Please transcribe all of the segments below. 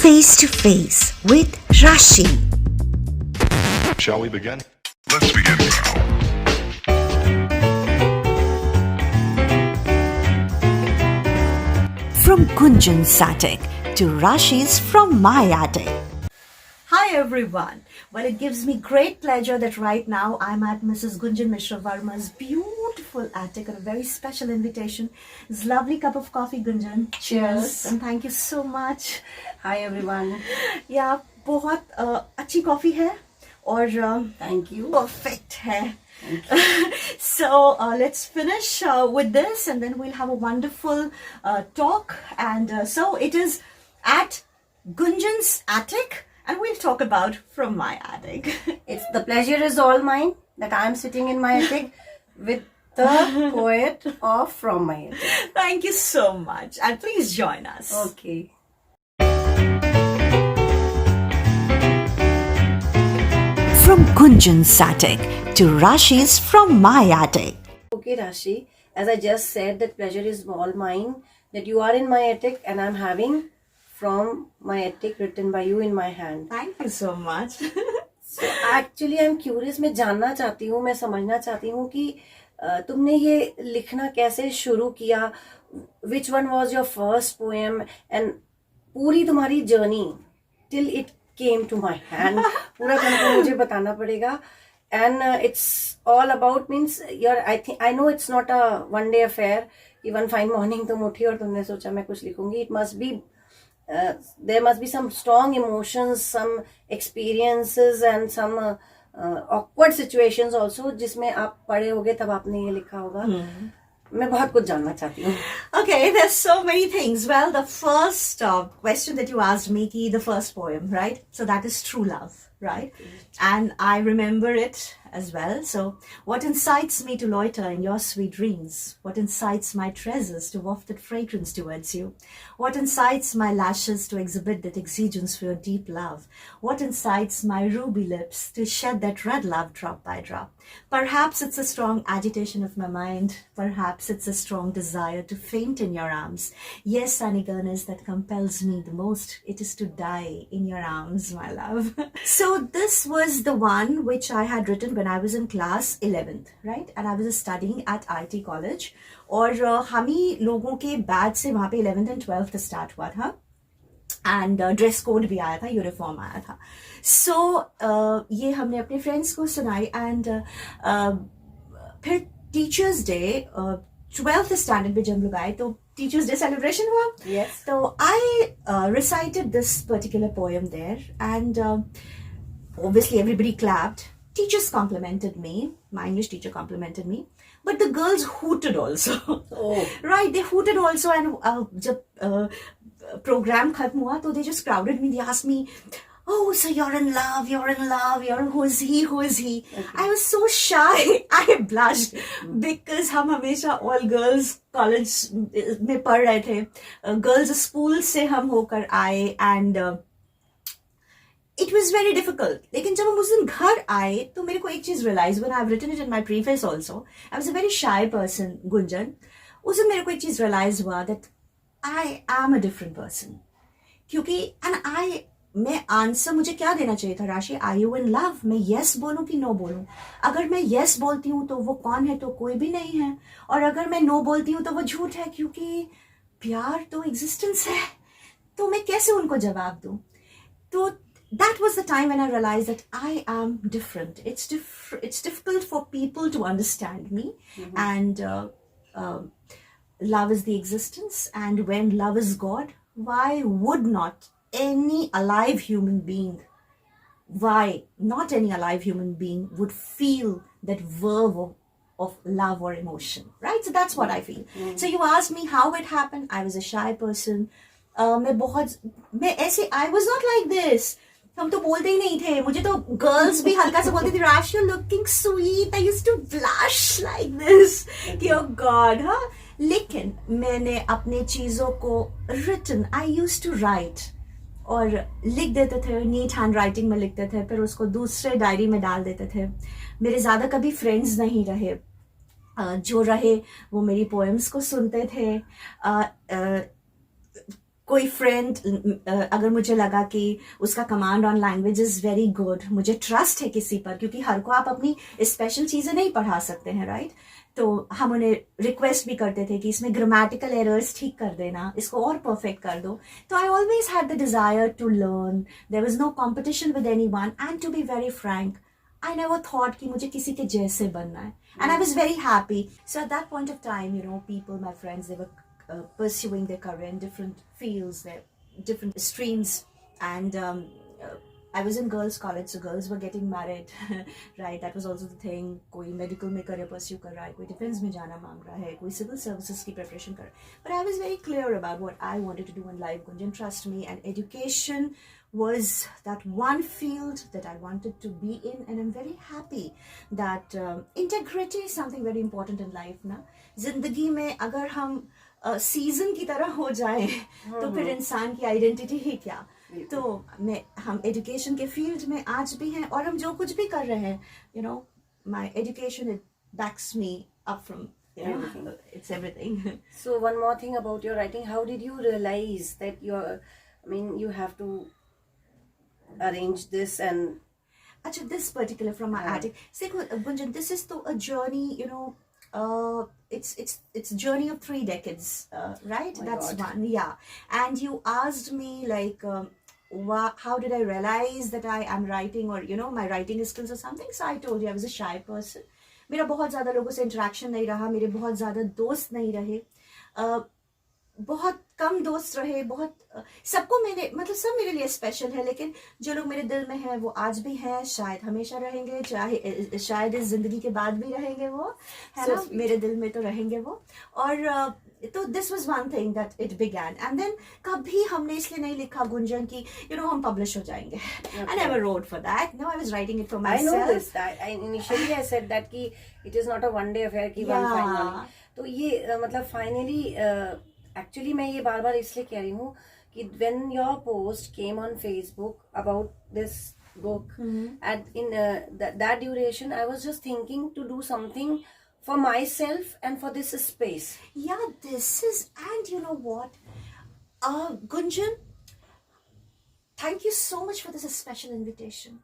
Face to Face with Rashi. Shall we begin? Let's begin now. From Gunjan's attic to Rashi's From My Attic. Hi everyone. Well, it gives me great pleasure that right now I'm at Mrs. Gunjan Mishra Verma's beautiful attic on a very special invitation. This lovely cup of coffee, Gunjan. Cheers. And thank you so much. Hi everyone. Yeah, बहुत अच्छी coffee है और Thank you. perfect है. So let's finish with this and then we'll have a wonderful talk. And so it is at Gunjan's attic and we'll talk about From My Attic. The pleasure is all mine that I am sitting in my attic with the poet of From My Attic. Thank you so much and please join us. Okay. From Gunjan's attic to Rashi's From My Attic. Okay, Rashi. As I just said, that pleasure is all mine that you are in my attic and I'm having From My Attic written by you in my hand. Thank you so much. So actually I'm curious. मैं जानना चाहती हूँ, मैं समझना चाहती हूँ कि तुमने ये लिखना कैसे शुरू किया. Which one was your first poem and पूरी तुम्हारी journey till it came to my hand. पूरा तुमको मुझे बताना पड़ेगा. And it's all about means I know it's not a one day affair. Even fine morning तुम उठी और तुमने सोचा मैं कुछ लिखूंगी. It must be there must be some strong emotions, some experiences and some awkward situations also जिसमें आप पढ़े होगे तब आपने ये लिखा होगा. मैं बहुत कुछ जानना चाहती हूँ. Okay, there's so many things. Well, the first question that you asked me, the first poem, right? So that is True Love, right? And I remember it as well. So, what incites me to loiter in your sweet dreams? What incites my treasures to waft that fragrance towards you? What incites my lashes to exhibit that exigence for your deep love? What incites my ruby lips to shed that red love drop by drop? Perhaps it's a strong agitation of my mind. Perhaps it's a strong desire to faint in your arms. Yes, sunny eagerness that compels me the most. It is to die in your arms, my love. So this was the one which I had written when I was in class 11th, right? And I was studying at IT college. और हम ही लोगों के batch से वहाँ पे 11th and 12th start हुआ था. And dress code भी आया था, यूनिफॉर्म आया था. सो ये हमने अपने फ्रेंड्स को सुनाई. एंड फिर टीचर्स डे 12th स्टैंडर्ड में जब लोग आए तो टीचर्स डे सेलिब्रेशन हुआ. Yes. तो आई recited this particular poem there and obviously everybody clapped. Teachers complimented me. My English teacher complimented me. But the girls hooted also. Oh. Right, they hooted also. And जब program खत्म हुआ तो they just crowded me. They asked me, oh, so you're in love, who is he? Okay. I was so shy. I blushed because हम हमेशा all girls college में पढ़ रहे थे. Girls school से हम होकर आए and it was very difficult. लेकिन जब हम उस दिन घर आए तो मेरे को एक चीज realize when I've written it in my preface also. I was a very shy person, Gunjan. उस दिन मेरे को एक चीज realize हुआ that I am a different person. क्योंकि मैं आंसर मुझे क्या देना चाहिए था राशि? Are you in love? मैं yes बोलूं कि no बोलूं? अगर मैं yes बोलती हूँ तो वो कौन है? तो कोई भी नहीं है. और अगर मैं no बोलती हूँ तो वो झूठ है क्योंकि प्यार तो existence है. तो मैं कैसे उनको जवाब दूं? तो that was the time when I realized that I am different. It's difficult for people to understand me. And love is the existence. And when love is God, why would not any alive human being, not any alive human being would feel that verve of love or emotion, right? So that's what I feel. So you asked me how it happened. I was a shy person. I was not like this. हम तो बोलते ही नहीं थे. मुझे तो girls भी हल्का से बोलती थी, Rash, you're looking sweet. I used to blush like this. कि oh God, हाँ. लेकिन मैंने अपने चीजों को written. I used to write. और लिख देते थे, नीट हैंड राइटिंग में लिखते थे, फिर उसको दूसरे डायरी में डाल देते थे. मेरे ज़्यादा कभी फ्रेंड्स नहीं रहे. जो रहे वो मेरी पोएम्स को सुनते थे. कोई फ्रेंड अगर मुझे लगा कि उसका command on language is very good, मुझे ट्रस्ट है किसी पर, क्योंकि हर को आप अपनी स्पेशल चीजें नहीं पढ़ा सकते हैं, राइट? तो हम उन्हें रिक्वेस्ट भी करते थे कि इसमें ग्रामेटिकल एरर्स ठीक कर देना, इसको और परफेक्ट कर दो. तो I always had the desire to learn. There was no competition with anyone, and to be very frank, I never thought कि मुझे किसी के जैसे बनना है. And I was very happy. So at that point of time, you know, people, my friends, they were pursuing their career in different fields, their different streams. And I was in girls' college, so girls were getting married, right? That was also the thing. कोई medical में career pursue कर रहा है, कोई defense में जाना मांग रहा है, कोई civil services की preparation कर रहा है. But I was very clear about what I wanted to do in life, Gunjan, trust me. And education was that one field that I wanted to be in, and I'm very happy that integrity is something very important in life ना. जिंदगी में अगर हम season की तरह हो जाएं तो फिर इंसान की आइडेंटिटी ही क्या. तो हम एजुकेशन के फील्ड में आज भी हैं, और हम जो कुछ भी कर रहे हैं, you know, my education, it backs me up from, you know, it's everything. So one more thing about your writing, how did you realize that you have to arrange this and Achha, this particular from my attic. See, Gunjan, this is a journey, you know, it's a journey of 3 decades, right? That's God. one, yeah. And you asked me like, how did I realize that I am writing, or, you know, my writing skills or something? So I told you I was a shy person. मेरा बहुत ज़्यादा लोगों से interaction नहीं रहा, मेरे बहुत ज़्यादा दोस्त नहीं रहे, बहुत कम दोस्त रहे, बहुत सबको मेरे मतलब सब मेरे लिए स्पेशल है, लेकिन जो लोग मेरे दिल में हैं वो आज भी हैं, शायद हमेशा रहेंगे, चाहे शायद इस जिंदगी के बाद भी रहेंगे वो, है ना, मेरे दिल में तो रहेंगे वो. और तो this was one thing that it began. And then कभी हमने इसलिए नहीं लिखा गुंजन कि यू नो हम पब्लिश हो जाएंगे. I never wrote for that. No, I was writing it for myself. I know this. Initially I said that कि it is not a one day affair कि one finally. तो ये मतलब finally actually मैं ये बार बार इसलिए कह रही हूँ कि when your post came on Facebook about this book, and in that duration I was just thinking to do something for myself and for this space. Yeah, this is, and you know what, Gunjan, thank you so much for this special invitation.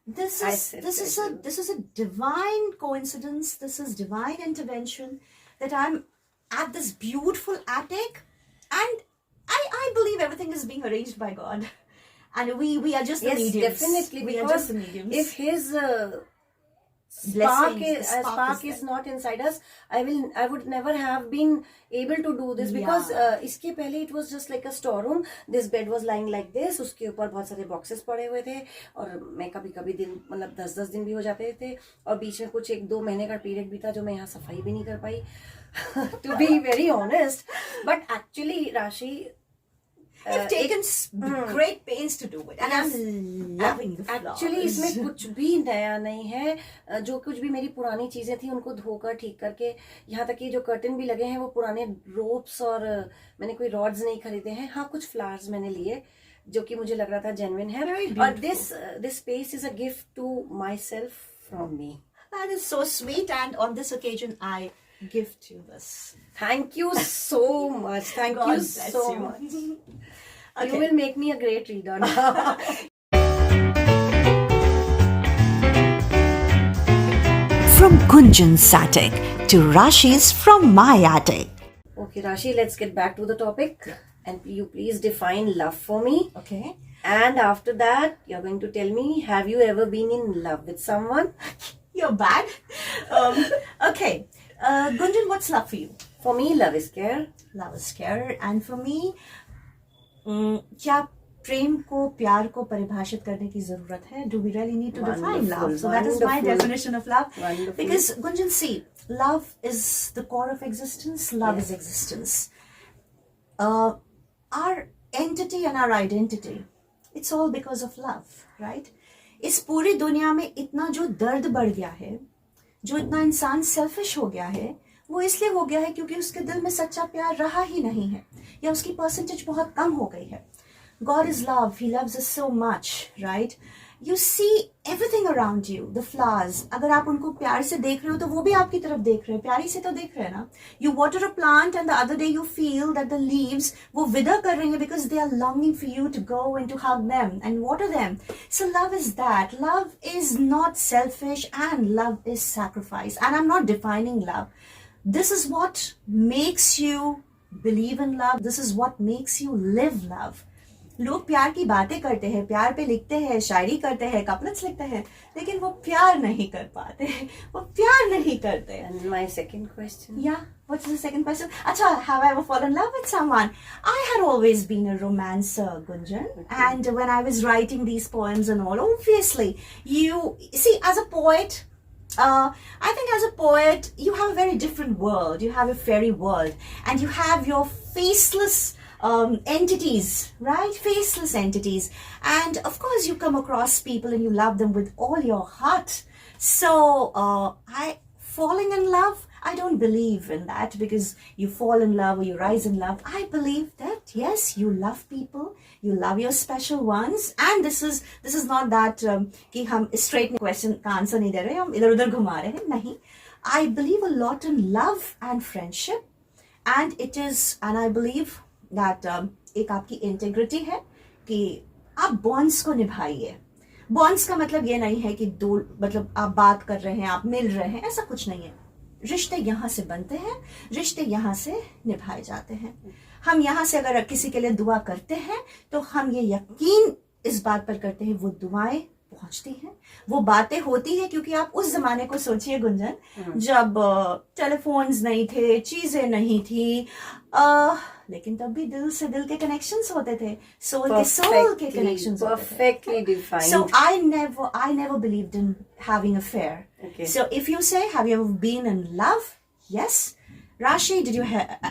This is a divine coincidence. This is divine intervention that I'm at this beautiful attic, and I believe everything is being arranged by God, and we are just the mediums. Yes, definitely, we are just the mediums. If His spark is not inside us, I would never have been able to do this, because इसके पहले it was just like a storeroom. This bed was lying like this, उसके ऊपर बहुत सारे boxes पड़े हुए थे, और मैं कभी कभी दिन मतलब 10-10 दिन भी हो जाते थे, और बीच में कुछ 1-2 महीने का पीरियड भी था जो मैं यहाँ सफाई भी नहीं कर पाई. To be very honest, but actually Rashi, I've taken great pains to do it, and I'm loving the flowers. Actually इसमें कुछ भी नया नहीं है. जो कुछ भी मेरी पुरानी चीजें थी उनको धोकर ठीक करके, यहाँ तक कि जो कर्टन भी लगे हैं वो पुराने रोप्स, और मैंने कोई रॉड्स नहीं खरीदे हैं. हाँ, कुछ फ्लावर्स मैंने लिए जो कि मुझे लग रहा था जेन्युइन है, और this space is a gift to myself from me. That is so sweet, and on this occasion I gift you this. Thank you so much. Thank God you bless so you. much. Okay. You will make me a great reader now. From Gunjan's attic to Rashi's from my attic. Okay, Rashi, let's get back to the topic. And you please define love for me. Okay. And after that, you're going to tell me, have you ever been in love with someone? You're bad. Okay. Gunjan, what's love for you? For me, love is care. Love is care. And for me, क्या प्रेम को, प्यार को परिभाषित करने की जरूरत है? Do we really need to define love? So that is my definition of love. Wonderful. Because Gunjan, see, love is the core of existence. Love is existence. Our entity and our identity, it's all because of love, right? इस पूरी दुनिया में इतना जो दर्द बढ़ गया है, जो इतना इंसान सेल्फिश हो गया है, वो इसलिए हो गया है क्योंकि उसके दिल में सच्चा प्यार रहा ही नहीं है, या उसकी परसेंटेज बहुत कम हो गई है. God is love. He loves us so much, right? you see everything around you, the flowers. अगर आप उनको प्यार से देख रहे हो तो वो भी आपकी तरफ देख रहे हैं, प्यारी से तो देख रहे हैं ना. You water a plant and the other day you feel that the leaves वो wither कर रहे हैं because they are longing for you to go and to hug them and water them. So love is that. Love is not selfish and love is sacrifice. And I'm not defining love. This is what makes you believe in love. This is what makes you live love. लोग प्यार की बातें करते हैं, प्यार पे लिखते हैं, शायरी करते हैं, कपलेट्स लिखते हैं, लेकिन वो प्यार नहीं कर पाते, वो प्यार नहीं करते. And my second question. Yeah, what's the second question? Acha, have I ever fallen in love with someone? I had always been a romancer, Gunjan. And when I was writing these poems and all, obviously, you see, as a poet, I think as a poet, you have a very different world. You have a fairy world, and you have your faceless entities, right? Faceless entities. And of course, you come across people and you love them with all your heart. So, falling in love, I don't believe in that, because you fall in love or you rise in love. I believe that yes, you love people, you love your special ones, and this is not that कि हम straight question का answer नहीं दे रहे, हम इधर उधर घुमा रहे हैं, नहीं. I believe a lot in love and friendship, and I believe that एक आपकी integrity है कि आप bonds को निभाइए. Bonds का मतलब ये नहीं है कि दो, मतलब आप बात कर रहे हैं, आप मिल रहे हैं, ऐसा कुछ नहीं है. रिश्ते यहाँ से बनते हैं, रिश्ते यहाँ से निभाए जाते हैं. हम यहाँ से अगर किसी के लिए दुआ करते हैं तो हम ये यकीन इस बात पर करते हैं वो दुआएं पहुंचती हैं, वो बातें होती हैं. क्योंकि आप उस जमाने को सोचिए गुंजन, जब टेलीफोन्स नहीं थे, चीजें नहीं थी, लेकिन तब भी दिल से दिल के कनेक्शंस होते थे, सोल के सोल के कनेक्शंस होते थे. Perfectly defined. So I never believed in having affair. Okay. So if you say, have you ever been in love? Yes. Rashi, did you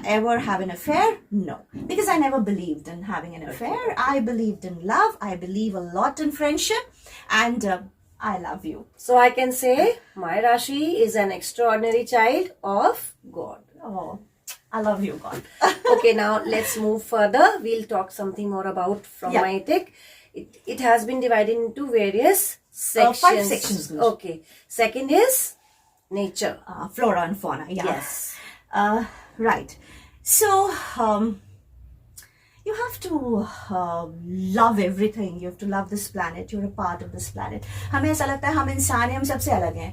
ever have an affair? No, because I never believed in having an affair. I believed in love. I believe a lot in friendship, and I love you. So I can say my Rashi is an extraordinary child of God. Oh, I love you, God. Okay, now let's move further. We'll talk something more about from Yeah. my take. It has been divided into various sections. 5 sections. Okay. Second is nature. Flora and fauna. Yeah. Yes. Right. So you have to love everything. You have to love this planet. You're a part of this planet. हमें ऐसा लगता है हम इंसान हैं, हम सबसे अलग हैं,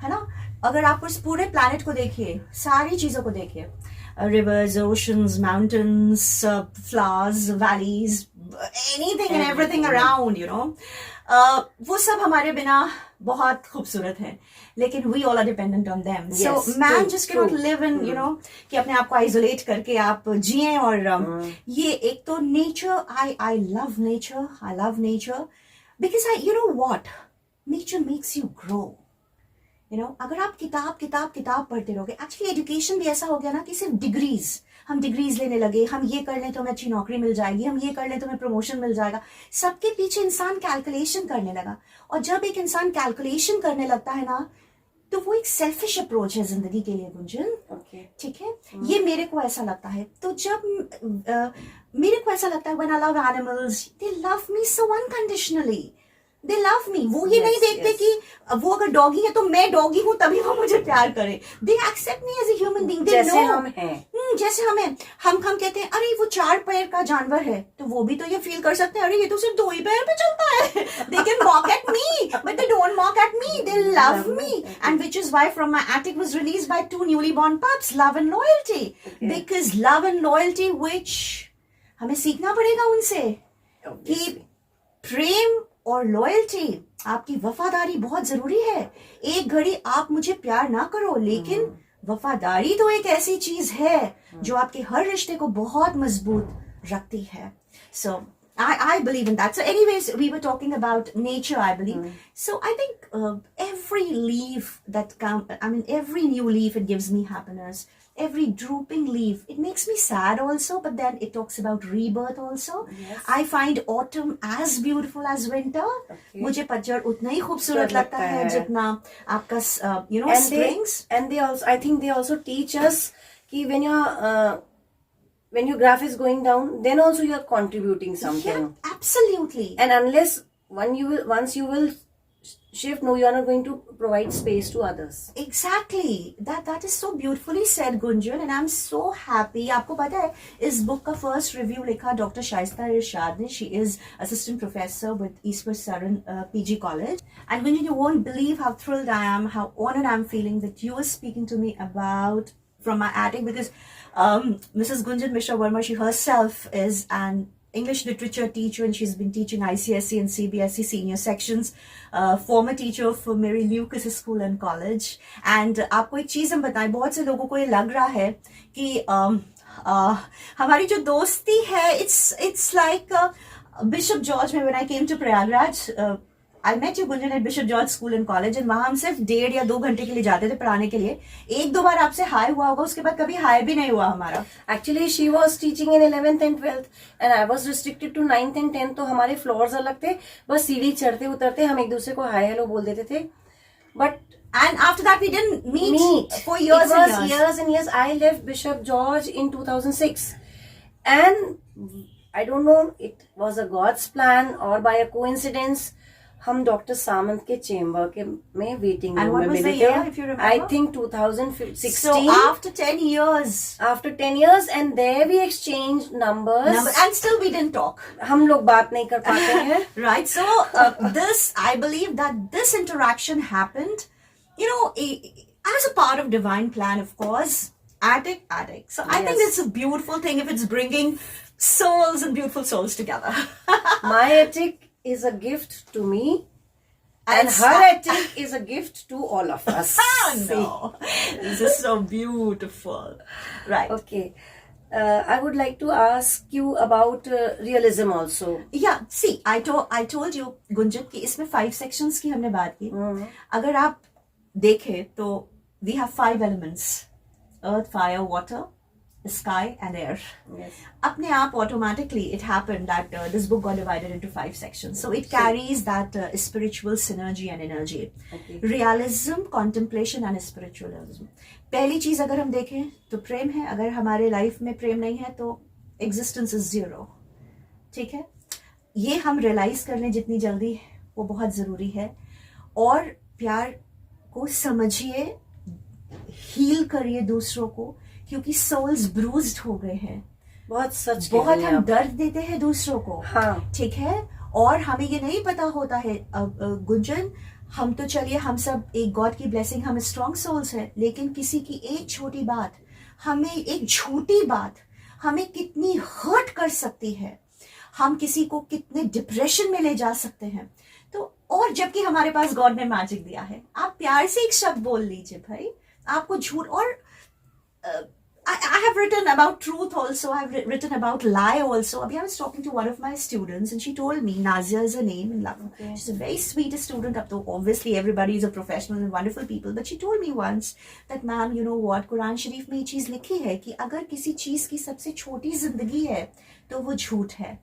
है ना? अगर आप उस पूरे planet को देखिए, सारी चीजों को देखिए, rivers, oceans, mountains, flowers, valleys, anything and everything around, you know, वो सब हमारे बिना बहुत खूबसूरत है, लेकिन we all are dependent on them. Yes, So man true, just cannot true. live in, you know, कि अपने आप को isolate करके आप जिएं. और ये एक तो nature, I love nature. I love nature because you know what, nature makes you grow. You know, अगर आप किताब पढ़ते रहोगे, एक्चुअली एजुकेशन भी ऐसा हो गया ना कि सिर्फ डिग्रीज, हम डिग्रीज लेने लगे, हम ये कर लें तो हमें अच्छी नौकरी मिल जाएगी, हम ये कर लें तो हमें प्रमोशन मिल जाएगा. सबके पीछे इंसान कैलकुलेशन करने लगा, और जब एक इंसान कैलकुलेशन करने लगता है ना, तो वो एक सेल्फिश अप्रोच है जिंदगी के लिए, गुंजन. Okay. ठीक है, ये मेरे को ऐसा लगता है. तो जब मेरे को ऐसा लगता है, when I love animals, they love me so unconditionally. They love me. वो ये नहीं देखते कि वो अगर डॉगी है तो मैं डॉगी हूँ तभी वो मुझे प्यार करे. They accept me as a human being. They जैसे know. हम हैं. जैसे हम हैं. हम कहते हैं अरे वो 4 पैर का जानवर है, तो वो भी तो ये फील कर सकते हैं, अरे ये तो सिर्फ 2 ही पैर पे चलता है. They can mock at me, but they don't mock at me. They love me, and which is why From My Attic was released by 2 newly born pups, Love and Loyalty. Okay. Because love and loyalty, which हमें सीखना पड़ेगा उनसे कि प्रेम और loyalty, आपकी वफादारी बहुत जरूरी है. एक घड़ी आप मुझे प्यार ना करो, लेकिन वफादारी तो एक ऐसी चीज है जो आपके हर रिश्ते को बहुत मजबूत रखती है. So I believe in that. So anyways, we were talking about nature, I believe. So I think every leaf that every new leaf, it gives me happiness. Every drooping leaf, it makes me sad also, but then it talks about rebirth also. Yes. I find autumn as beautiful as winter. Okay. मुझे पतझड़ उतना ही खूबसूरत लगता है जितना आपका you know, And springs. they also, I think they also teach us कि when your graph is going down, then also you are contributing something. Yeah, absolutely. And unless once you will shift, no, you are not going to provide space to others. Exactly. That is so beautifully said, Gunjan, and I'm so happy. आपको पता है इस book का first review लिखा doctor Shaista इरशाद ने. She is assistant professor with eastward Saran PG college. And Gunjan, you won't believe how thrilled I am, how honored I'm feeling that you are speaking to me about from my attic, because Mrs. Gunjan Mishra Verma, she herself is an English literature teacher, and she's been teaching ICSE and CBSE senior sections. Former teacher for Mary Lucas School and College. And आपको एक चीज हम बताएं, बहुत से लोगों को ये लग रहा है कि हमारी जो दोस्ती है, it's like Bishop George में when I came to Prayagraj, I met you, Gunjan, at Bishop George School and College, and वहां हम सिर्फ 1.5 या 2 घंटे के लिए जाते थे पढ़ाने के लिए. 1-2 बार आपसे हाय हुआ होगा, उसके बाद कभी हाय भी नहीं हुआ हमारा. Actually, she was teaching in 11th and 12th, and I was restricted to 9th and 10th. तो हमारे फ्लोर्स अलग थे, बस सीढ़ी चढ़ते उतरते हम एक दूसरे को हाय हेलो बोल देते थे. But And after that we didn't meet for years it was and years. years and years. I left Bishop George in 2006, and I don't know, it was a God's plan or by a coincidence. हम doctor सामंत के chamber के में waiting And room what में was the मिले year, थे. if you remember? I think 2016. So after 10 years, After 10 years, and there we exchanged numbers. and still we didn't talk. हम लोग बात नहीं कर पाते हैं. Right, so this, I believe that this interaction happened, you know, as a part of divine plan, of course. Attic. So I think Yes. it's a beautiful thing if it's bringing souls and beautiful souls together. My attic is a gift to me, and And her attic is a gift to all of us. No, this is so beautiful. Right. Okay. I would like to ask you about realism also. Yeah, see, I told you, Gunjan, कि इसमें 5 sections की हमने बात की. अगर आप देखें तो we have 5 elements: earth, fire, water, sky and air. Yes. अपने आप automatically it happened that this book got divided into 5 sections. So it carries that spiritual synergy and energy. Okay. Realism, contemplation and spiritualism. पहली चीज अगर हम देखें तो प्रेम है. अगर हमारे लाइफ में प्रेम नहीं है तो existence is zero. ठीक है, ये हम रियलाइज कर लें जितनी जल्दी वो बहुत जरूरी है. और प्यार को समझिए, हील करिए दूसरों को, क्योंकि सोल्स ब्रूज्ड हो गए हैं. बहुत सच बहुत हम दर्द देते हैं दूसरों को. हाँ. ठीक है, और हमें ये नहीं पता होता है गुंजन, हम तो चलिए हम सब एक गॉड की ब्लेसिंग, हम स्ट्रॉन्ग सोल्स हैं, लेकिन किसी की एक छोटी बात, हमें एक झूठी बात हमें कितनी हर्ट कर सकती है. हम किसी को कितने डिप्रेशन में ले जा सकते हैं. तो और जबकि हमारे पास गॉड ने मैजिक दिया है. आप प्यार से एक शब्द बोल लीजिए भाई, आपको झूठ. और I have written about truth also. I've written about lie also. Abhi I was talking to one of my students and she told me, Nazia is her name in love. Okay. She's a very sweet student. Up to obviously everybody is a professional and wonderful people. But she told me once that, ma'am, you know what? Quran Sharif में ये चीज लिखी है कि अगर किसी चीज की सबसे छोटी जिंदगी है तो वो झूठ है.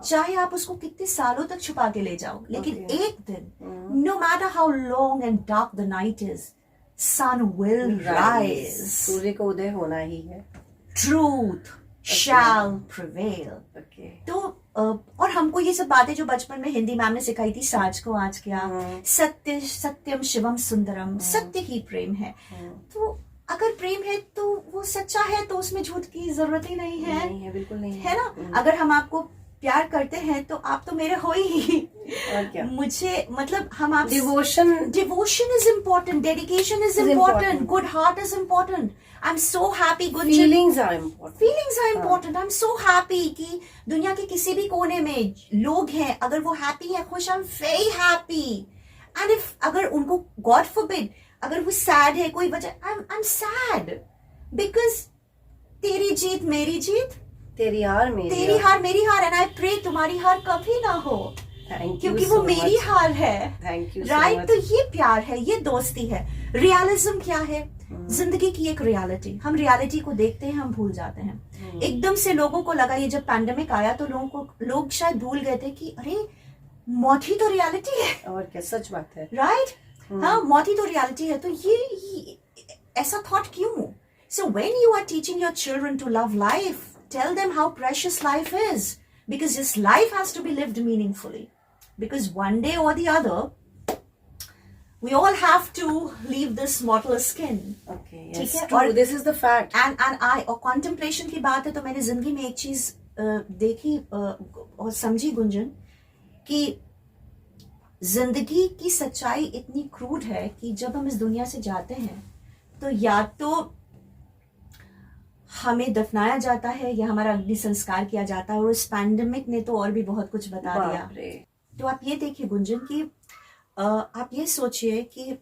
चाहे आप उसको कितने सालों तक छुपा के ले जाओ, लेकिन एक दिन, no matter how long and dark the night is, sun will rise. सूर्य को उदय होना ही है. Truth shall prevail. Okay. तो और हमको ये सब बातें जो बचपन में हिंदी मैम ने सिखाई थी, साज को आज क्या, सत्य सत्यम शिवम सुंदरम, सत्य ही प्रेम है. तो अगर प्रेम है तो वो सच्चा है, तो उसमें झूठ की जरूरत ही नहीं है. नहीं है, बिल्कुल नहीं है ना. अगर हम आपको प्यार करते हैं तो आप तो मेरे हो ही. और क्या. मुझे मतलब हम आप Devotion is important, dedication is important, good heart is important. I'm so happy, Gunjan. feelings are important. Feelings are important. I'm so happy कि दुनिया के किसी भी कोने में लोग हैं, अगर वो happy है, खुश, I'm very happy. And if अगर उनको God forbid अगर वो sad है कोई वजह, I'm sad because तेरी जीत मेरी जीत, तेरी हार मेरी तेरी हार मेरी हार, and I pray तुम्हारी हार कभी ना हो. Thank you क्योंकि so वो मेरी much. हार है. Thank you so right. much. तो ये प्यार है, ये दोस्ती है. रियलिज्म क्या है? जिंदगी की एक रियलिटी. हम रियलिटी को देखते हैं, हम भूल जाते हैं. एकदम से लोगों को लगा, ये जब पैंडेमिक आया तो लोग शायद भूल गए थे कि अरे मौत ही तो रियलिटी है. और क्या, सच बात है. राइट. हाँ, मौत ही तो रियलिटी है. तो ये ऐसा थॉट क्यों? So when you are teaching your children to love life, tell them how precious life is, because this life has to be lived meaningfully. because one day or the other we all have to leave this mortal skin. Okay, ठीक yes, है? true. और- This is the fact. and I और contemplation की बात है तो मैंने जिंदगी में एक चीज देखी और समझी गुंजन कि जिंदगी की सच्चाई इतनी क्रूड है कि जब हम इस दुनिया से जाते हैं तो या तो हमें दफनाया जाता है या हमारा अग्नि संस्कार किया जाता है, और इस पैंडेमिक ने तो और भी बहुत कुछ बता दिया. बाप रे. तो आप ये देखिए गुंजन कि आप ये सोचिए कि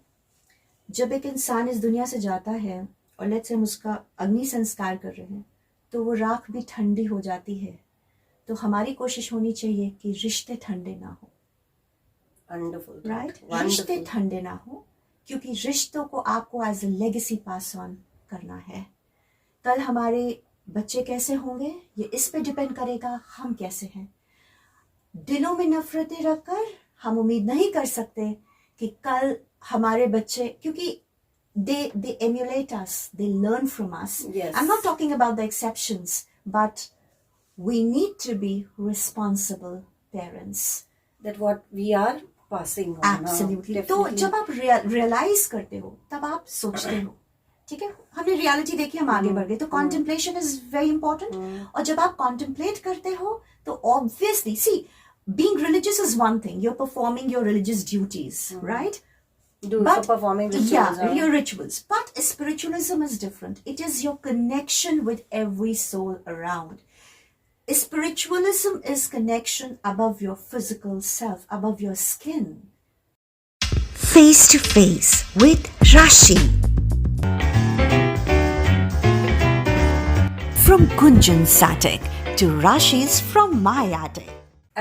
जब एक इंसान इस दुनिया से जाता है और लेट्स से हम उसका अग्नि संस्कार कर रहे हैं तो वो राख भी ठंडी हो जाती है. तो हमारी कोशिश होनी चाहिए कि रिश्ते ठंडे ना हो. Wonderful. Right, Wonderful. रिश्ते ठंडे ना हो, क्योंकि रिश्तों को आपको as a legacy pass on करना है. कल हमारे बच्चे कैसे होंगे ये इस पे डिपेंड करेगा हम कैसे हैं. दिलों में नफरतें रखकर हम उम्मीद नहीं कर सकते कि कल हमारे बच्चे, क्योंकि they emulate us, they learn from us. Yes. I'm not talking about the exceptions, but we need to be responsible parents. That what we are passing on. Absolutely. तो Definitely. जब आप रियलाइज करते हो तब आप सोचते हो. ठीक है, हमने रियलिटी देखी, हम आगे बढ़ गए. तो कॉन्टेम्पलेशन इज वेरी इंपॉर्टेंट. और जब आप कॉन्टेम्पलेट करते हो तो obviously see being religious is one thing, you're performing your religious duties, right? Do for performing rituals. Yeah, your rituals. But spiritualism is different. It is your connection with every soul around. Spiritualism is connection above your physical self, above your skin. Face to Face with Rashi. From Gunjan Satik to Rashi's From My Attic.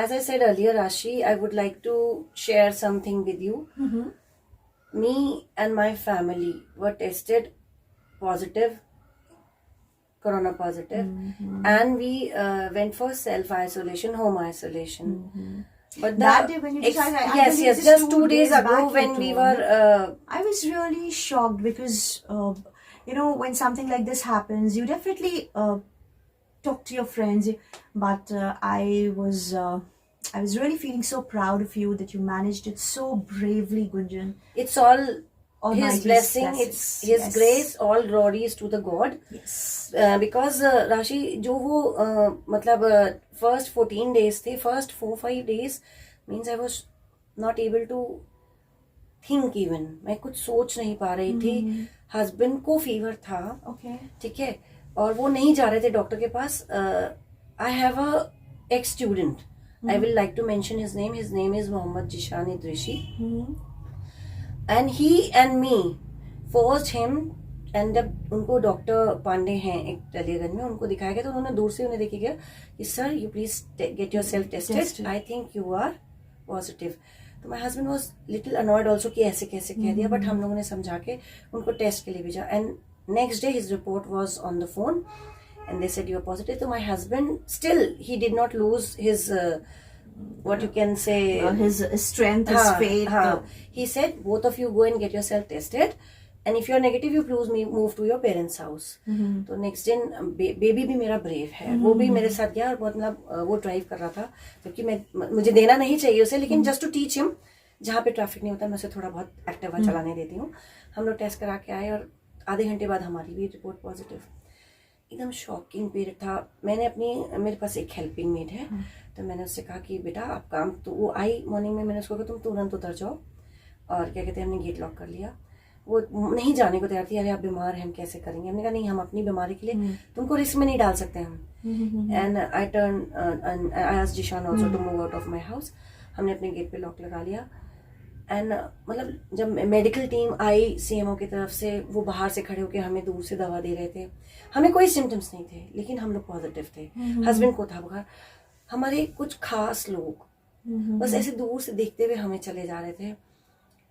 As I said earlier, Rashi, I would like to share something with you. Me and my family were tested positive, corona positive, and we went for self-isolation, home isolation. But That day when you decided, I yes, believe yes, just just 2 2 days days ago back when you we told were, I was really shocked because, when something like this happens, you definitely talk to your friends. But I was really feeling so proud of you that you managed it so bravely, Gunjan. it's all Almighty's His blessing, blessings. it's His Yes. grace, all glories to the God. Yes. Because राशि जो वो मतलब first 14 days थे, first 4-5 days means I was not able to think even. मैं कुछ सोच नहीं पा रही थी. हस्बैंड को फीवर था, Okay. ठीक है, और वो नहीं जा रहे थे डॉक्टर के पास. I have a ex student, I will like to mention his name is Mohammad Zishan Idrisi, and he and me forced him. And जब उनको डॉक्टर पांडे हैं एक टलीगंज में, उनको दिखाया गया तो उन्होंने दूर से उन्हें देखी गया कि sir you please get yourself tested, I think you are positive. तो my husband was little annoyed also कि ऐसे कैसे कह दिया, बट हम लोगों ने समझा के उनको टेस्ट के लिए भेजा. And next day his report was on the phone and they said you are positive. So my husband still, he did not lose his what you can say, His strength, his faith. he said both of you go and get yourself tested, and if you are negative you please move to your parents house. तो next day baby भी मेरा brave है, वो भी मेरे साथ गया और बहुत मतलब वो ड्राइव कर रहा था, जबकि मुझे देना नहीं चाहिए उसे, लेकिन जस्ट टू टीच हिम, जहाँ पे ट्रैफिक नहीं होता मैं उसे थोड़ा बहुत एक्टिवा चलाने देती हूँ. हम लोग टेस्ट करा के आए और आधे घंटे बाद हमारी भी रिपोर्ट पॉजिटिव. एकदम शॉकिंग पीरियड था. मेरे पास एक हेल्पिंग मेड है, तो मैंने उससे कहा कि बेटा आप काम, तो वो आई मॉर्निंग में, मैंने उसको कहा तुम तुरंत उतर जाओ, और क्या कहते हैं हमने गेट लॉक कर लिया. वो नहीं जाने को तैयार थी. अरे आप बीमार हैं, हम कैसे करेंगे. हमने कहा नहीं, हम अपनी बीमारी के लिए तुमको रिस्क में नहीं डाल सकते हम. And I turn I asked Zeeshan also to move out of my house. हमने अपने गेट पे लॉक लगा लिया. एंड मतलब जब मेडिकल टीम आई सीएमओ की तरफ से, वो बाहर से खड़े होकर हमें दूर से दवा दे रहे थे. हमें कोई सिम्टम्स नहीं थे, लेकिन हम लोग पॉजिटिव थे. हस्बैंड को था बुखार. हमारे कुछ खास लोग बस ऐसे दूर से देखते हुए हमें चले जा रहे थे.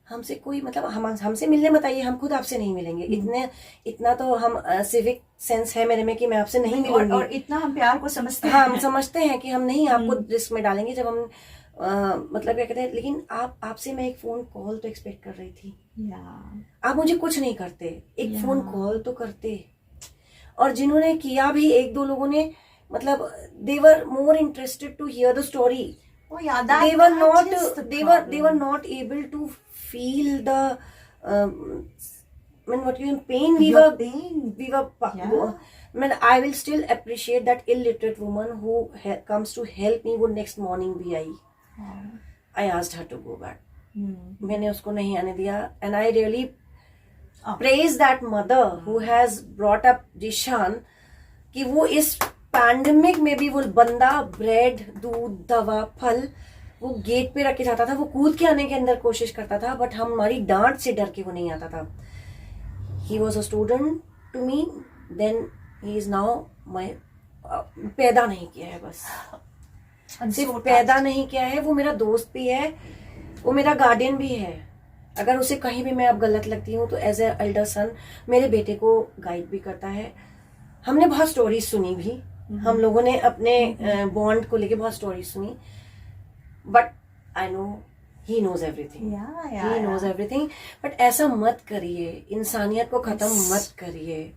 हमसे कोई मतलब हमसे मिलने बताइए, हम खुद आपसे नहीं मिलेंगे. इतना तो हम सिविक सेंस है मेरे में कि मैं आपसे नहीं मिलूंगी, और इतना हम प्यार को समझते हैं. हाँ, हम समझते हैं कि हम नहीं आपको रिस्क में डालेंगे. जब हम मतलब क्या कहते हैं, लेकिन आपसे मैं एक फोन कॉल तो एक्सपेक्ट कर रही थी. आप मुझे कुछ नहीं करते, एक फोन कॉल तो करते. और जिन्होंने किया भी, 1-2 लोगों ने, मतलब they were more interested to hear the story. Oh yeah, they were not that is the they were problem. not able to feel the when what you in pain Your pain. we were Yeah. I mean, I will still appreciate that illiterate woman who comes to help me. वो next morning भी आई. I asked her to go back. मैंने उसको नहीं आने दिया. And I really praise that mother who has brought up Jishan कि वो इस पैंडेमिक में भी वो बंदा ब्रेड, दूध, दवा, फल वो गेट पे रख के जाता था. वो कूद के आने के अंदर कोशिश करता था, बट हमारी डांट से डर के वो नहीं आता था. He was a student to me. Then he is now my पैदा नहीं किया है बस. सिर्फ पैदा नहीं किया है, वो मेरा दोस्त भी है, वो मेरा गार्डियन भी है. अगर उसे कहीं भी मैं अब गलत लगती हूँ तो एज ए एल्डर सन मेरे बेटे को गाइड भी करता है. हमने बहुत स्टोरीज सुनी भी. हम लोगों ने अपने बॉन्ड को लेके बहुत स्टोरीज सुनी. But I know he knows everything. He knows everything. But ऐसा मत करिए, इंसानियत को खत्म मत करिए.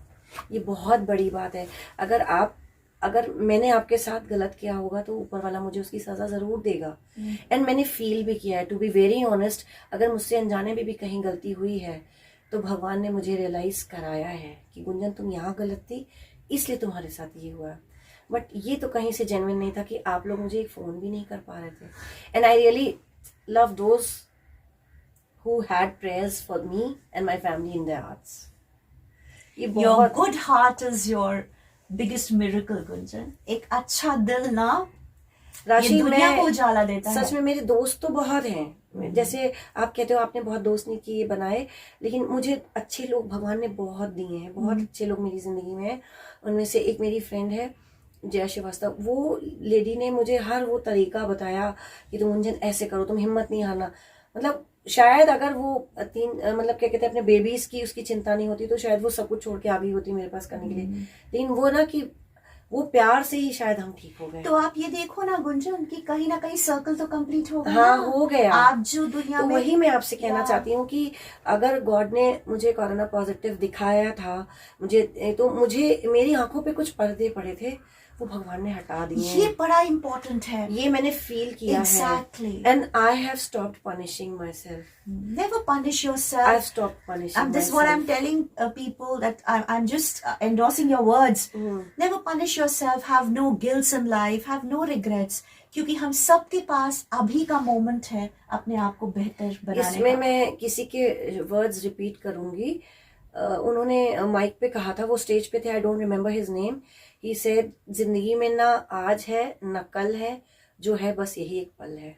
ये बहुत बड़ी बात है. अगर मैंने आपके साथ गलत किया होगा तो ऊपर वाला मुझे उसकी सजा जरूर देगा. एंड मैंने फील भी किया है. टू बी वेरी ऑनेस्ट, अगर मुझसे अनजाने में भी कहीं गलती हुई है तो भगवान ने मुझे रियलाइज कराया है कि गुंजन तुम यहाँ गलत थी, इसलिए तुम्हारे साथ ये हुआ. बट ये तो कहीं से जेन्युइन नहीं था कि आप लोग मुझे एक फोन भी नहीं कर पा रहे थे. And I really love those who had prayers for me and my family in their hearts. ये Your बहुत good heart is your biggest miracle, Gunjan. एक अच्छा दिल ना राशि, ये दुनिया मैं को उजाला देता है. सच में मेरे दोस्त तो बहुत हैं. जैसे आप कहते हो आपने बहुत दोस्त नहीं किए बनाए, लेकिन मुझे अच्छे लोग भगवान ने बहुत दिए हैं. बहुत अच्छे लोग मेरी जिंदगी में हैं. उनमें से एक मेरी फ्रेंड है जया श्रीवास्तव. वो लेडी ने मुझे हर वो तरीका बताया कि तुम गुंजन ऐसे करो, तुम हिम्मत नहीं हारना. मतलब शायद अगर वो मतलब क्या कहते हैं अपने बेबीज की उसकी चिंता नहीं होती तो शायद वो सब कुछ छोड़ के आ गई होती मेरे पास करने के लिए. लेकिन वो ना कि वो प्यार से ही शायद हम ठीक हो गए. तो आप ये देखो ना गुंजन कि कहीं ना कहीं सर्कल तो कंप्लीट हो गया. हाँ, हो गया. आप जो दुनिया तो में वही मैं आपसे कहना चाहती हूँ कि अगर गॉड ने मुझे कोरोना पॉजिटिव दिखाया था तो मुझे मेरी आंखों पे कुछ पर्दे पड़े थे, वो भगवान ने हटा दिए. ये बड़ा इम्पोर्टेंट है. ये मैंने फील किया Exactly. है. And I have stopped punishing my self. Never punish yourself. I have stopped punishing And this is what I'm telling people that I'm just endorsing your words. Never punish yourself. Have no guilt in life. Have no regrets. क्योंकि हम सबके पास अभी का moment है अपने आप को बेहतर बनाने इसमें का. मैं किसी के वर्ड्स रिपीट करूंगी. उन्होंने माइक पे कहा था, वो स्टेज पे थे, I don't remember his name. He said जिंदगी में ना आज है ना कल है, जो है बस यही एक पल है.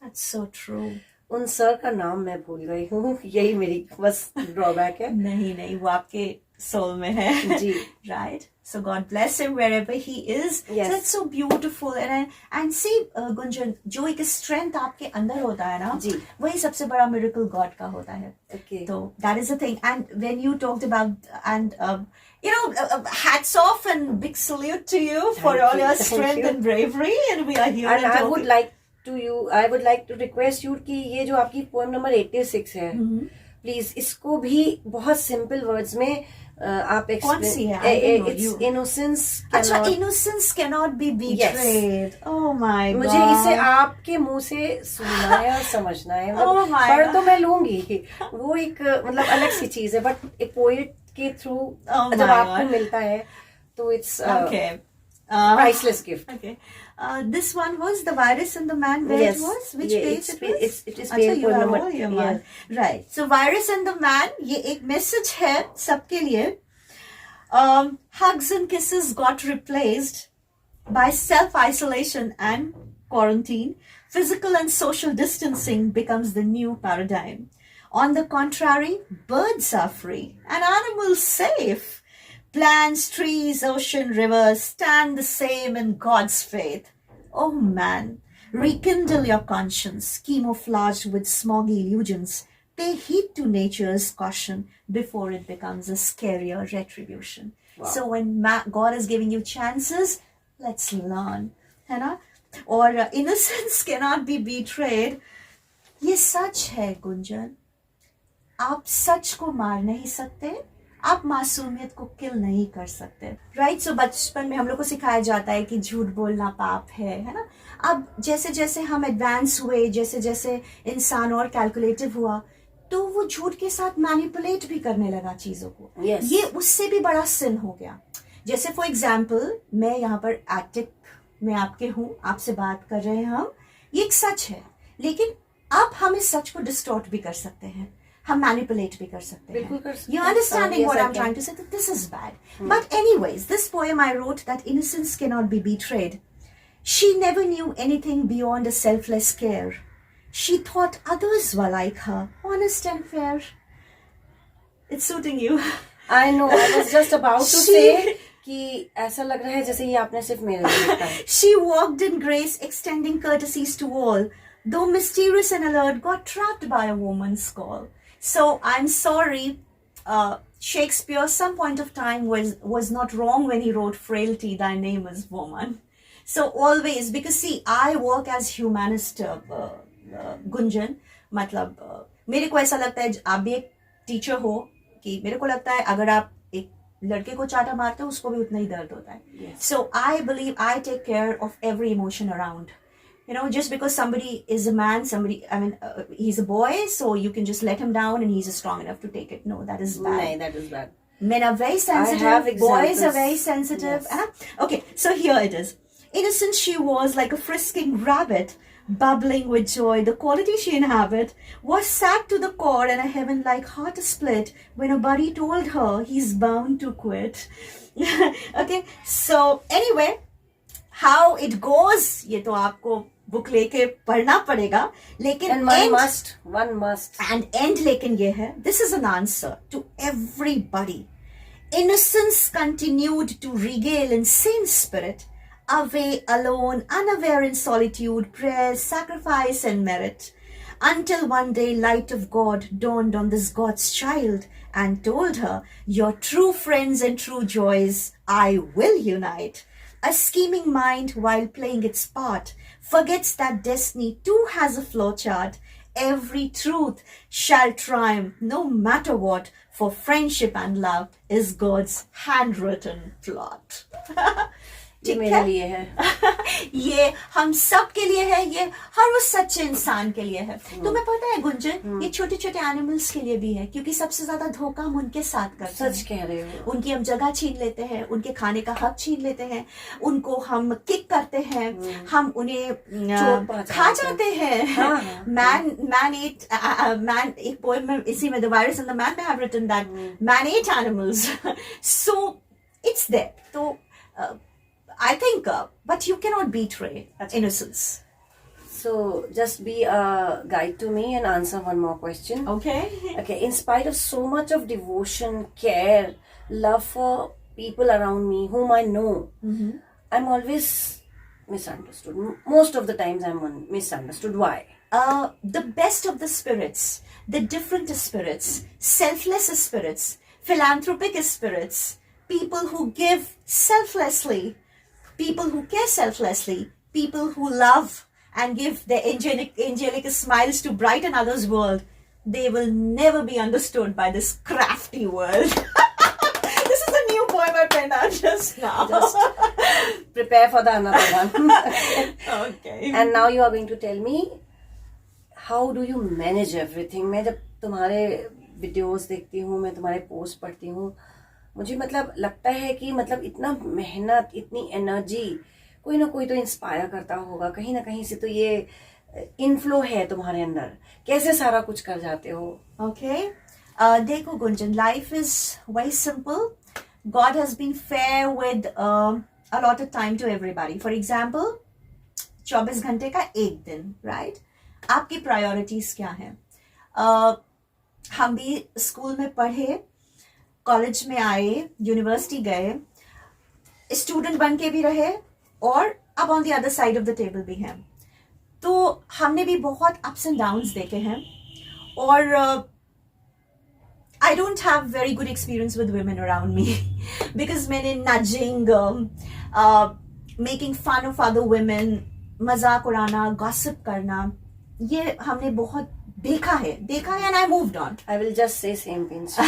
That's so true. उन सर का नाम मैं भूल गई हूँ. यही मेरी बस ड्रॉबैक है. नहीं वो आपके सोल में है. जी. Right. So God bless him wherever he is. Yes. So that's so beautiful. And see, Gunjan, जो एक strength आपके अंदर होता है ना, जी. वही सबसे बड़ा miracle God का होता है. Okay. So that is the thing. And when you talked about and hats off and big salute to you for all your Thank strength you. and bravery. And we are here. And I talking. would like to request you कि ये जो आपकी poem number 86 है, please इसको भी बहुत simple words में आप कौन सी है? I don't know. It's innocence अच्छा, cannot. innocence cannot be betrayed. Oh my God. मुझे इसे आपके मुंह से सुनना है और समझना है. Oh my पढ़ God. तो मैं लूंगी, वो एक मतलब अलग सी चीज है. बट एक पोएट के थ्रू Oh जब my आपको God. मिलता है तो it's Okay. Priceless gift. Okay. This one was The Virus and the Man. Where Yes. it was? Which Yeah, page it was? it is अच्छा, page you have number- all your man. Right. So Virus and the Man, ये एक message है सबके लिए. Hugs and kisses got replaced by self-isolation and quarantine. Physical and social distancing becomes the new paradigm. On the contrary, birds are free and animals safe. Plants, trees, ocean, rivers stand the same in God's faith. Oh man, rekindle your conscience, camouflaged with smoggy illusions. Pay heed to nature's caution before it becomes a scarier retribution. Wow. So when God is giving you chances, let's learn. है ना? और innocence cannot be betrayed. ये सच है गुंजन. आप सच को मार नहीं सकते. आप मासूमियत को किल नहीं कर सकते, राइट? सो बचपन में हम लोग को सिखाया जाता है कि झूठ बोलना पाप है ना? अब जैसे जैसे हम एडवांस हुए, जैसे जैसे इंसान और कैलकुलेटिव हुआ, तो वो झूठ के साथ मैनिपुलेट भी करने लगा चीजों को। Yes. ये उससे भी बड़ा सिन हो गया। जैसे फॉर एग्जाम्पल, मैं यहाँ पर एटिक में आपके हूँ, आपसे बात कर रहे हैं हम, ये एक सच है, लेकिन अब हम इस सच को डिस्टॉर्ट भी कर सकते हैं, हम मैनिपुलेट भी कर सकते बिल्कुल हैं। कर सकते You're हैं। understanding Yes, what I I'm can. trying to say, that this is bad. But anyways, this poem I wrote, that innocence cannot be betrayed. She never knew anything beyond a selfless care. She thought others were like her, honest and fair. It's suiting you. I know, I was just about to She- say कि ऐसा लग रहा है जैसे ये आपने सिर्फ मेरे लिए लिखा है। She walked in grace, extending courtesies to all, though mysterious and alert, got trapped by a woman's call. So I'm sorry, Shakespeare, some point of time was not wrong when he wrote "Frailty, thy name is woman." So always, because see, I work as humanist, Gunjan. मतलब मेरे को ऐसा लगता है, आप भी एक teacher हो, कि मेरे को लगता है अगर आप एक लड़के को चाटा मारते हो, उसको भी उतना ही दर्द होता है। So I believe I take care of every emotion around. You know, just because somebody is a man, he's a boy, so you can just let him down and he's strong enough to take it. No, that is bad. नहीं, that is bad. Men are very sensitive. I have Boys examples. are very sensitive. Yes. Okay, so here it is. Innocent she was, like a frisking rabbit, bubbling with joy. The quality she inhabit was sad to the core, and a heaven-like heart split when a buddy told her he's bound to quit. Okay, so anyway, how it goes, ये तो आपको book लेके पढ़ना पड़ेगा, लेकिन And one must. And end लेकिन ये है, this is an answer to everybody. Innocence continued to regale in same spirit, away alone, unaware in solitude, prayer, sacrifice and merit, until one day light of God dawned on this God's child and told her, your true friends and true joys I will unite. A scheming mind, while playing its part, forgets that destiny too has a flowchart. Every truth shall triumph, no matter what, for friendship and love is God's handwritten plot. ये मेरे लिए है। ये हम सब के लिए है, ये हर उस सच्चे इंसान के लिए है। तुम्हें पता है गुंजन, ये छोटे छोटे एनिमल्स के लिए भी है, क्योंकि सबसे ज्यादा धोखा हम उनके साथ करते हैं। सच कह रहे हो। उनकी हम जगह छीन लेते हैं, उनके खाने का हक छीन लेते हैं, उनको हम किक करते हैं, हम उन्हें खा जाते हैं। मैन एक पोएम में इसी में, the virus and the man, I have written that man ate animals, so it's there. तो I think, but you cannot betray innocence. So just be a guide to me and answer one more question. Okay. Okay, in spite of so much of devotion, care, love for people around me whom I know, I'm always misunderstood. Most of the times I'm misunderstood. Why? The best of the spirits, the different spirits, selfless spirits, philanthropic spirits, people who give selflessly, people who care selflessly, people who love and give their angelic smiles to brighten others' world, they will never be understood by this crafty world. This is a new poem I penned out just now. Just prepare for the another one. Okay. And now you are going to tell me, how do you manage everything? मैं जब तुम्हारे videos देखती हूँ, मैं तुम्हारे post पढ़ती हूँ, मुझे मतलब लगता है कि मतलब इतना मेहनत, इतनी एनर्जी, कोई ना कोई तो इंस्पायर करता होगा, कहीं ना कहीं से तो ये इनफ्लो है तुम्हारे अंदर। कैसे सारा कुछ कर जाते हो? Okay. देखो Gunjan, life is very simple. God has been fair with allotted time to everybody. For example, 24 घंटे का एक दिन, right? आपकी प्रायोरिटीज क्या है? हम भी स्कूल में पढ़े, कॉलेज में आए, यूनिवर्सिटी गए, स्टूडेंट बन के भी रहे, और अब on the other side of the table भी हैं। तो हमने भी बहुत अप्स एंड डाउन्स देखे हैं, और I don't have very good experience with women around me, because मैंने nudging, making fun of other women, मजाक उड़ाना, गॉसिप करना, ये हमने बहुत देखा है and I moved on. I will just say same things.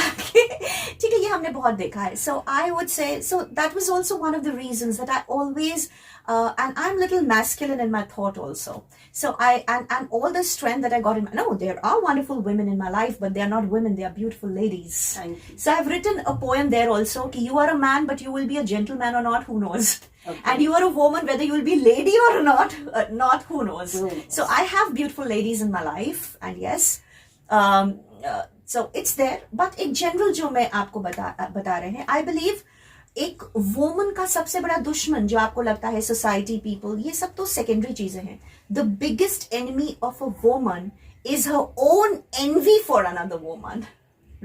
ठीक है, ये हमने बहुत देखा है. So I would say, so that was also one of the reasons that I always, and I'm little masculine in my thought also. So and all the strength that I got in no, there are wonderful women in my life, but they are not women, they are beautiful ladies. Thank you. So I've written a poem there also, ki you are a man, but you will be a gentleman or not, who knows? Okay. And you are a woman, whether you will be lady or not, who knows? Who knows? So I have beautiful ladies in my life, and yes, so it's there. But in general, जो मैं आपको बता रहे हैं, I believe एक woman का सबसे बड़ा दुश्मन जो आपको लगता है सोसाइटी, पीपल, ये सब तो सेकेंडरी चीजें हैं. The biggest enemy of a woman is her own envy for another woman,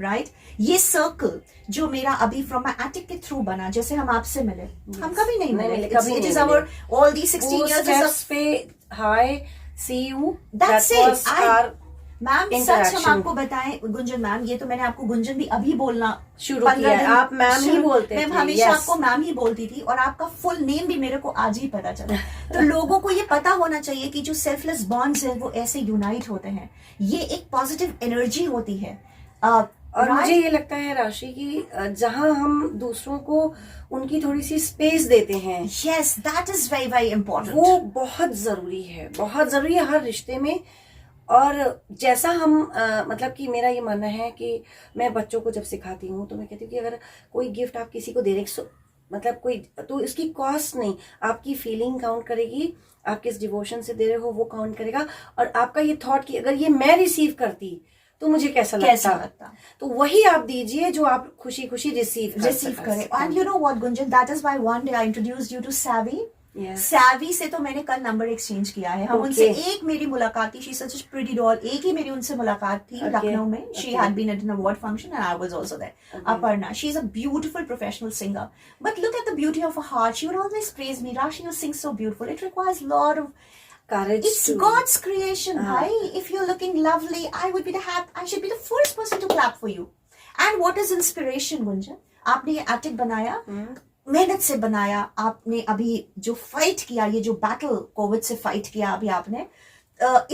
right? ये सर्कल जो मेरा अभी फ्रॉम माय एटिक के थ्रू बना, जैसे हम आपसे मिले, हम कभी नहीं मिले, कभी इट नहीं इज मिले. आवर ऑल दी 16 years पे हाय सी यू, That's it. मैम सच हम interaction. आपको बताएं गुंजन मैम, ये तो मैंने आपको गुंजन भी अभी बोलना शुरू किया है. आप मैम ही बोलते मैं थे. हमेशा Yes. आपको मैम ही बोलती थी, और आपका फुल नेम भी मेरे को आज ही पता चला. तो लोगों को ये पता होना चाहिए कि जो सेल्फलेस बॉन्ड्स हैं वो ऐसे यूनाइट होते हैं. ये एक पॉजिटिव एनर्जी होती है. और मुझे ये लगता है राशि कि जहां हम दूसरों को उनकी थोड़ी सी स्पेस देते हैं, yes, that is very very important. वो बहुत जरूरी है, बहुत जरूरी है हर रिश्ते में. और जैसा हम मतलब कि मेरा ये मानना है कि मैं बच्चों को जब सिखाती हूँ तो मैं कहती हूँ कि अगर कोई गिफ्ट आप किसी को दे रहे, मतलब कोई, तो इसकी कॉस्ट नहीं, आपकी फीलिंग काउंट करेगी, आप किस डिवोशन से दे रहे हो वो काउंट करेगा, और आपका ये थॉट कि अगर ये मैं रिसीव करती तो मुझे कैसा लगता, तो वही आप दीजिए जो आप खुशी खुशी रिसीव करें. And you know what Gunjan, that is why one day I introduced you to Savvy. Savvy से तो मैंने कल नंबर एक्सचेंज किया है. हम उनसे एक मेरी मुलाकात थी, she such a pretty doll, एक ही मेरी उनसे मुलाकात थी लखनऊ में. She had been at an award function and I was also there. Aparna, she is a beautiful professional singer, but look at the beauty of her heart. She would always praise me, Rashi, you sing so beautiful. It requires lot of courage. It's God's creation, right? If you're looking lovely, I should be the first person to clap for you. And what is inspiration, Gunjan? आपने ये attic बनाया, मेहनत से बनाया. आपने अभी जो fight किया, ये जो बैटल कोविड से फाइट किया अभी आपने,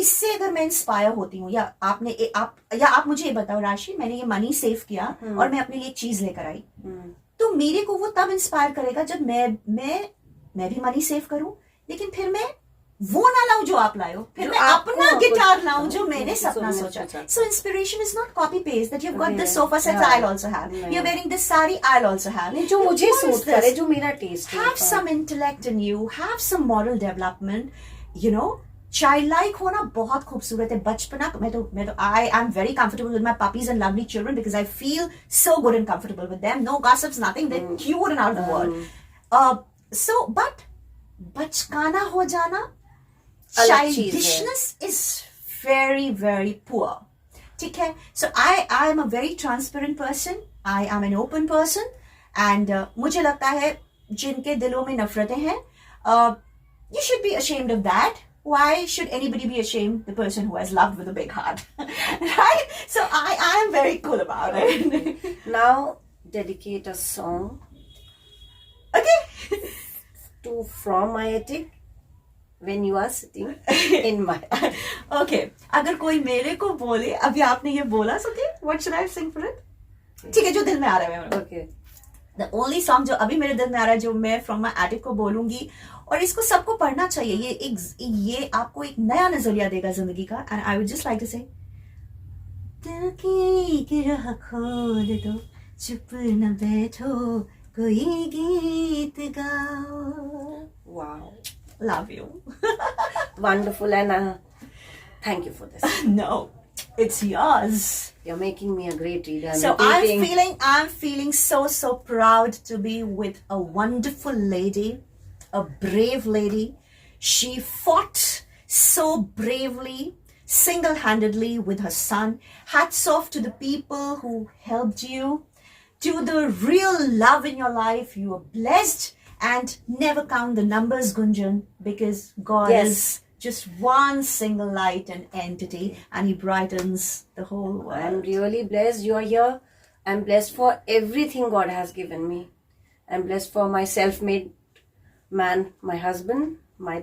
इससे अगर मैं इंस्पायर होती हूँ, या आप मुझे ये बताओ राशि, मैंने ये मनी सेव किया और मैं अपने लिए एक चीज लेकर आई, तो मेरे को वो तब इंस्पायर करेगा जब मैं भी मनी सेव करूं, लेकिन फिर मैं वो ना लाऊं जो आप लाए हो, फिर मैं अपना गिटार लाऊं जो मैंने सपना सोचा. So inspiration is not copy paste that you have got this sofa set, I will also have, you are wearing this sari, I will also have. जो मुझे सूट करे, जो मेरा टेस्ट है. Have some intellect in you, have some moral development, you know. Child like होना बहुत खूबसूरत है. बचपना, मैं तो I am very comfortable with my puppies and lovely children because I feel so good and comfortable with them. No gossips, nothing, they cute and out of the world. So but बचकाना हो जाना, childishness is very very poor. ठीक है? So I am a very transparent person. I am an open person. And मुझे लगता है जिनके दिलों में नफरतें हैं, you should be ashamed of that. Why should anybody be ashamed? The person who has loved with a big heart. Right? So I am very cool about it. Now dedicate a song. Okay. To from my attic. When you are sitting in my okay, अगर कोई मेरे को बोले, अभी आपने ये बोला, so okay, what should I sing for it? ठीक है, जो दिल में आ रहा है. Okay. The only song जो अभी मेरे दिल में आ रहा है, जो मैं from my attic को बोलूंगी, और इसको सबको पढ़ना चाहिए. ये आपको एक नया नजरिया देगा जिंदगी का. And I would just like to say, दिल की राह खोल दो, चुप न बैठो, कोई गीत गाओ. Wow. Love you. Wonderful, and thank you for this. No, it's yours. You're making me a great reader. So I'm feeling so proud to be with a wonderful lady, a brave lady. She fought so bravely, single-handedly with her son. Hats off to the people who helped you, to the real love in your life. You are blessed. And never count the numbers, Gunjan, because God is just one single light and entity, and He brightens the whole world. I'm really blessed you are here. I'm blessed for everything God has given me. I'm blessed for my self-made man, my husband, my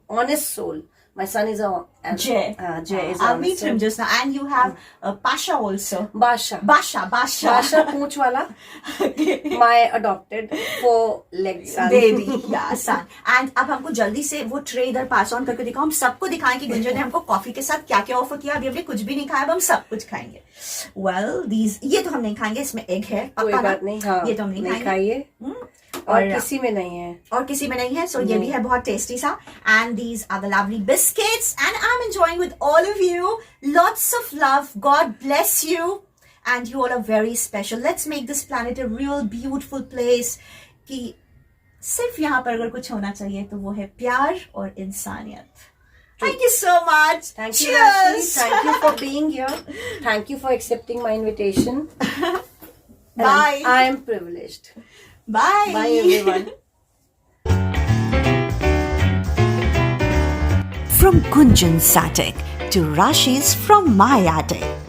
honest soul. My son is a Jay. Jay is I'll honest meet him soul. just now. And you have Pasha also. Basha. Basha. Basha पूंछ वाला. My adopted 4-leg son. Baby, yeah, son. And अब हमको जल्दी से वो tray इधर pass on करके दिखाओ. हम सबको दिखाएं कि गुंजन ने हमको कॉफी के साथ क्या क्या ऑफर किया. अभी हमने कुछ भी नहीं खाया, अब हम सब कुछ खाएंगे. Well, ये तो हम नहीं खाएंगे. इसमें एग है. कोई पक्का ना? बात नहीं. हाँ. ये तो हम नहीं खाएंगे. खाइए. और किसी में नहीं है. और किसी में नहीं है. So ये भी है बहुत टेस्टी सा. And these are the lovely biscuits. And I'm enjoying with all of you. Lots of love. God bless you. And you all are very special. Let's make this planet a real beautiful place. कि सिर्फ यहाँ पर अगर कुछ होना चाहिए तो वो है प्यार और इंसानियत. Thank you so much. Thank you, Cheers. Rashi. Thank you for being here. Thank you for accepting my invitation. And Bye. I am privileged. Bye. Bye, everyone. From Gunjan Satik to Rashi's From My Attic.